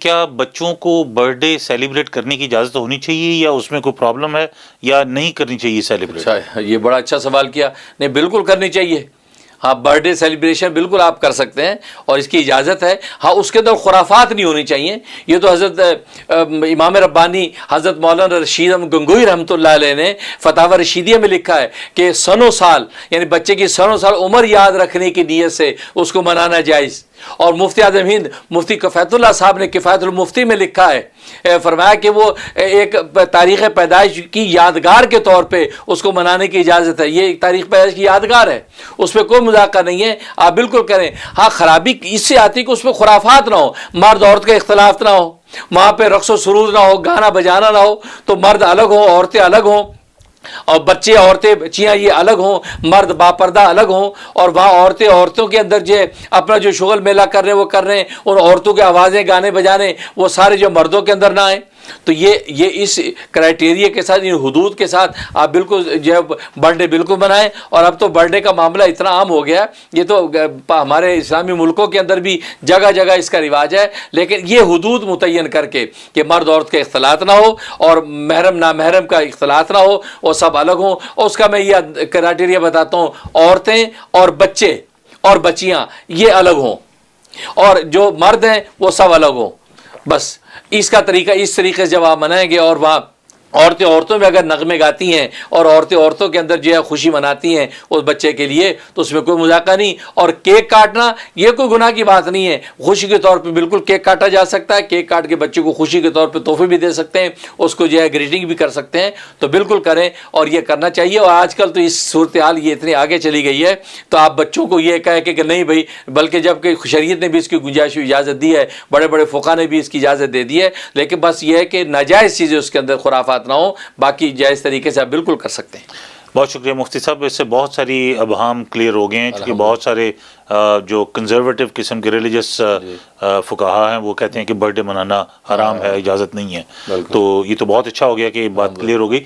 क्या बच्चों को बर्थडे सेलिब्रेट करने की इजाज़त होनी चाहिए या उसमें कोई प्रॉब्लम है या नहीं करनी चाहिए सेलिब्रेट? अच्छा, ये बड़ा अच्छा सवाल किया। नहीं, बिल्कुल करनी चाहिए। हाँ, बर्थडे सेलिब्रेशन बिल्कुल आप कर सकते हैं और इसकी इजाज़त है। हाँ, उसके अंदर खुराफात नहीं होनी चाहिए। ये तो हज़रत इमाम रब्बानी हज़रत मौलाना रशीद गंगोई रहमतुल्लाह अलैह ने फतावा रशीदिया में लिखा है कि सनों साल यानी बच्चे की सनों साल उम्र याद रखने की नीयत से उसको मनाना जायज़। और मुफ्ती आज़म हिंद मुफ्ती कफ़ायतुल्लाह साहब ने किफ़ायतुल मुफ्ती में लिखा है, फरमाया कि वो एक तारीख़ पैदाइश की यादगार के तौर पे उसको मनाने की इजाज़त है। ये एक तारीख़ पैदाइश की यादगार है, उस पर कोई मजाक नहीं है, आप बिल्कुल करें। हाँ, ख़राबी इससे आती कि उस पर खुराफात ना हो, मर्द औरत का इख्तलाफ ना हो, वहाँ पर रक़्स व सुरूद ना हो, गाना बजाना ना हो, तो मर्द अलग हों, औरतें अलग हों, और बच्चे औरतें बच्चियाँ ये अलग हों, मर्द बापर्दा अलग हों, और वहाँ औरतें औरतों के अंदर जो अपना जो शुगल मेला कर रहे हैं वो कर रहे हैं, और औरतों की आवाज़ें गाने बजाने वो सारे जो मर्दों के अंदर ना आए। तो ये इस क्राइटेरिया के साथ, इन हुदूद के साथ आप बिल्कुल जो बर्थडे बिल्कुल बनाएं। और अब तो बर्थडे का मामला इतना आम हो गया, ये तो हमारे इस्लामी मुल्कों के अंदर भी जगह जगह इसका रिवाज है, लेकिन ये हुदूद मुतय्यन करके कि मर्द औरत का इख्तलात ना हो और महरम नामहरम का इख्तलात ना हो और सब अलग हों। और उसका मैं ये क्राइटेरिया बताता हूँ, औरतें और बच्चे और बच्चियाँ ये अलग हों और जो मर्द हैं वो सब अलग हों। बस इसका तरीका, इस तरीके से जब आप मनाएंगे और वहाँ औरतें औरतों में अगर नगमे गाती हैं और औरतें औरतों के अंदर जो है खुशी मनाती हैं उस बच्चे के लिए, तो उसमें कोई मजाका नहीं। और केक काटना ये कोई गुनाह की बात नहीं है, खुशी के तौर पे बिल्कुल केक काटा जा सकता है। केक काट के बच्चे को खुशी के तौर पे तोहफे भी दे सकते हैं, उसको जो है ग्रीटिंग भी कर सकते हैं, तो बिल्कुल करें और ये करना चाहिए। और आजकल तो इस सूरत हाल ये इतनी आगे चली गई है, तो आप बच्चों को ये कहे कि नहीं भाई, बल्कि जबकि शरीयत ने भी इसकी गुंजाइश इजाज़त दी है, बड़े बड़े फ़ुक़हा ने भी इसकी इजाज़त दे दी है, लेकिन बस ये है कि नाजायज़ चीज़ें उसके अंदर खुराफात ना हो, बाकी जायज़ तरीके से आप बिल्कुल कर सकते हैं। बहुत शुक्रिया मुफ्ती साहब, इससे बहुत सारी अबहाम क्लियर हो गए हैं, क्योंकि बहुत सारे जो कंजर्वेटिव किस्म के रिलीजियस फुकाहा हैं वो कहते हैं कि बर्थडे मनाना हराम है, इजाज़त नहीं है। तो ये तो बहुत अच्छा हो गया कि बात क्लियर हो गई।